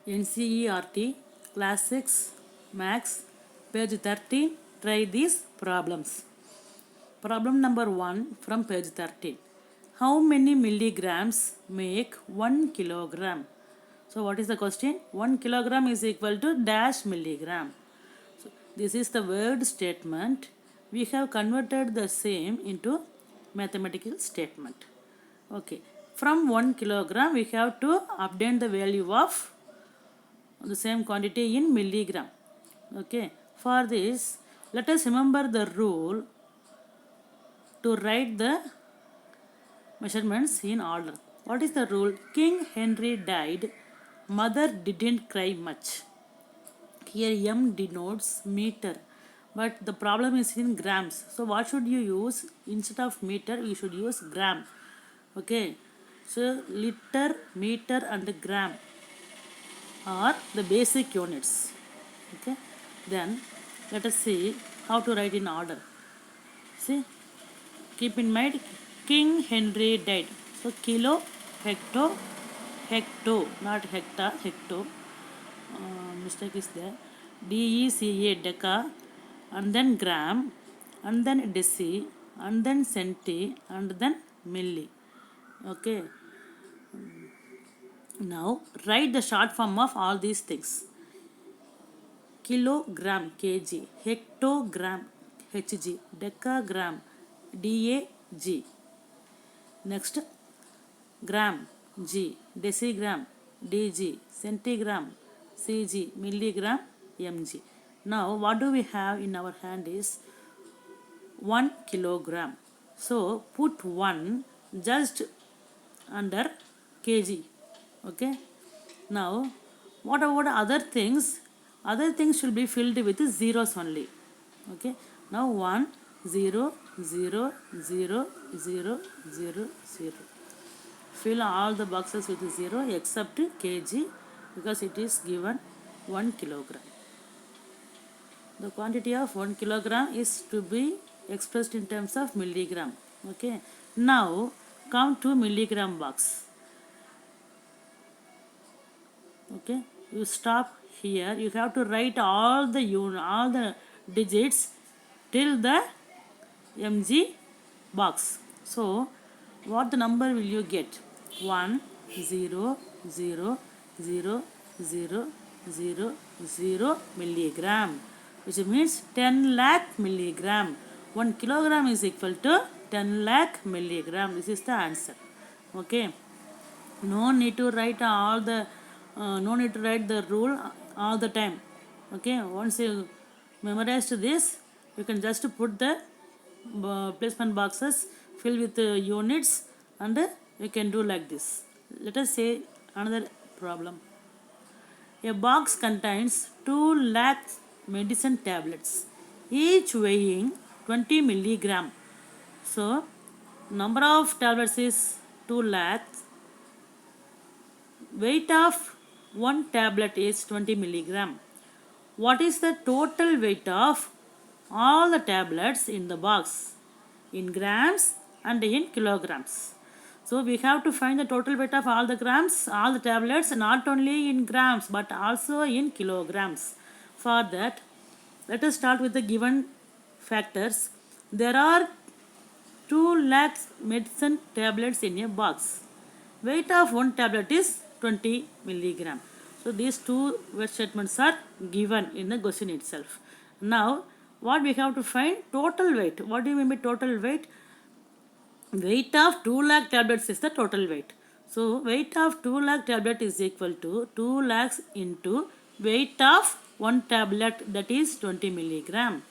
NCERT Class 6 Max page 13. Try these problems. Problem number 1 from page 13. How many milligrams make 1 kilogram? So what is the question? 1 kilogram is equal to dash milligram. So this is the word statement. We have converted the same into mathematical statement. Okay. From 1 kilogram we have to obtain the value of the same quantity in milligram. Okay. For this, let us remember the rule to write the measurements in order. What is the rule? King Henry died. Mother didn't cry much. Here M denotes meter, but the problem is in grams. So what should you use? Instead of meter, you should use gram. Okay. So liter, meter and gram are the basic units. Okay. Then let us see how to write in order. See, keep in mind King Henry died. So kilo, hecto, not hecta, hecto. Mistake is there. DECA, deca, and then gram, and then deci, and then centi, and then milli. Okay. Now write the short form of all these things. Kilogram, kg, hectogram, hg, decagram, DAG. Next, gram, G, decigram, DG, centigram, CG, milligram, mg. Now, what do we have in our hand is 1 kilogram. So, put 1 just under kg. Okay. Now, what about other things? Other things should be filled with zeros only. Okay. Now 1, 0, 0, 0, 0, 0, 0. Fill all the boxes with 0 except kg because it is given 1 kilogram. The quantity of 1 kilogram is to be expressed in terms of milligram. Okay. Now count to milligram box. Okay. You stop here. You have to write all the digits till the mg box. So what the number will you get? 1 0 0 0 0 0 0 milligram, which means 10 lakh milligram. 1 kilogram is equal to 10 lakh milligram. This is the answer. Okay. No need to write the rule all the time. Okay. Once you memorized this, you can just put the placement boxes, fill with units, and you can do like this. Let us say another problem. A box contains 2 lakh medicine tablets, each weighing 20 milligram. So number of tablets is 2 lakhs. Weight of one tablet is 20 milligram. What is the total weight of all the tablets in the box in grams and in kilograms? So we have to find the total weight of all the tablets, not only in grams but also in kilograms. For that, let us start with the given factors. There are 2 lakhs medicine tablets in a box. Weight of one tablet is 20 milligram. So these two word statements are given in the question itself. Now, what we have to find? Total weight. What do you mean by total weight? Weight of 2 lakh tablets is the total weight. So weight of 2 lakh tablet is equal to 2 lakhs into weight of one tablet, that is 20 milligram,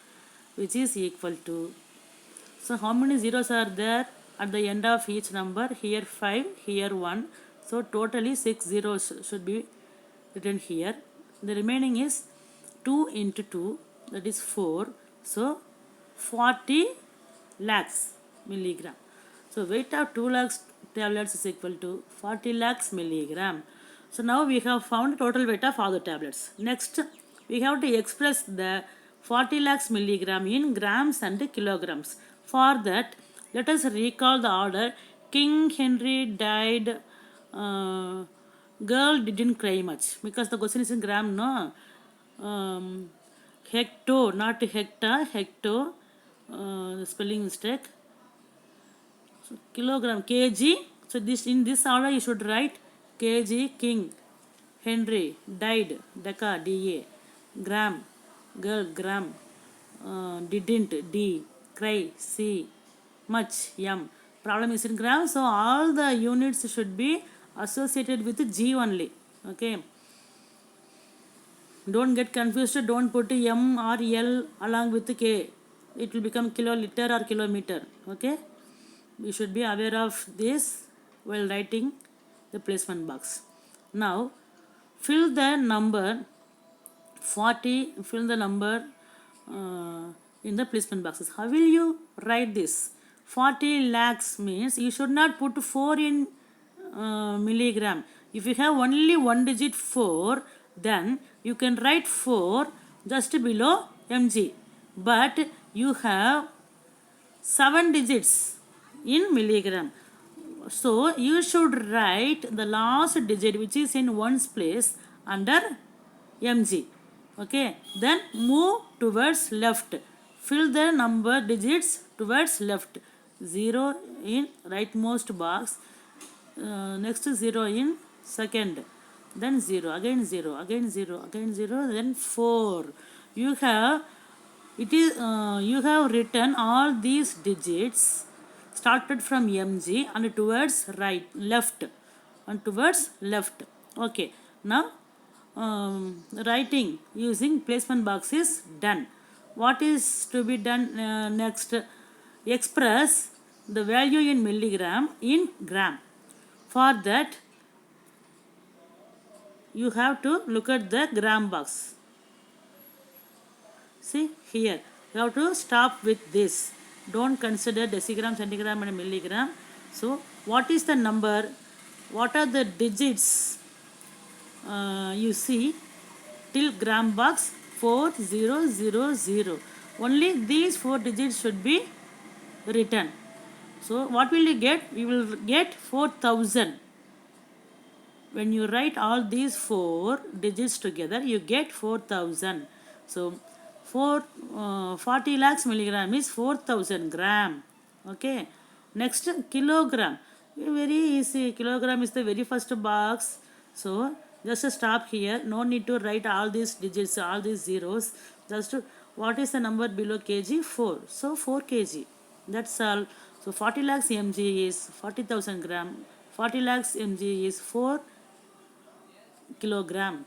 which is equal to. So how many zeros are there at the end of each number? Here 5, here 1. So totally 6 zeros should be written here. The remaining is 2 into 2, that is 4. So 40 lakhs milligram. So weight of 2 lakhs tablets is equal to 40 lakhs milligram. So now we have found total weight of all the tablets. Next, we have to express the 40 lakhs milligram in grams and kilograms. For that, let us recall the order. King Henry died Girl didn't cry much because the question is in gram, no. um, Hecto, not hecta, hecto, spelling mistake. So, kilogram, kg. So this, in this order you should write kg, king, Henry, died, deca, da, gram, girl, gram, didn't, d, cry, c, much, m. Problem is in gram, so all the units should be associated with g only. Okay, don't get confused, don't put m or l along with k, it will become kiloliter or kilometer. Okay, we should be aware of this while writing the placement box. Now fill the number 40, fill the number uh, in the placement boxes. How will you write this? 40 lakhs means you should not put 4 in milligram. If you have only one digit 4, then you can write 4 just below mg, but you have 7 digits in milligram, so you should write the last digit which is in ones place under mg. Okay, then move towards left, fill the number digits towards left. 0 in rightmost box, next 0 in second, then 0 again, 0 again, 0 again, 0, then 4. You have, it is you have written all these digits started from mg and towards right, left, and towards left. Okay, now writing using placement box is done. What is to be done next? Express the value in milligram in gram. For that you have to look at the gram box. See here, you have to stop with this. Don't consider decigram, centigram and milligram. So what is the number? What are the digits you see till gram box? 4000. Only these 4 digits should be written. So what will you get? You will get 4000. When you write all these 4 digits together, you get 4000. So 40 lakhs milligram is 4000 gram. Okay, next kilogram, very easy. Kilogram is the very first box, so just stop here. No need to write all these digits, all these zeros. Just what is the number below kg? 4. So 4 kg, that's all. So 40 lakhs mg is 40,000 gram, 40 lakhs mg is 4 kilogram.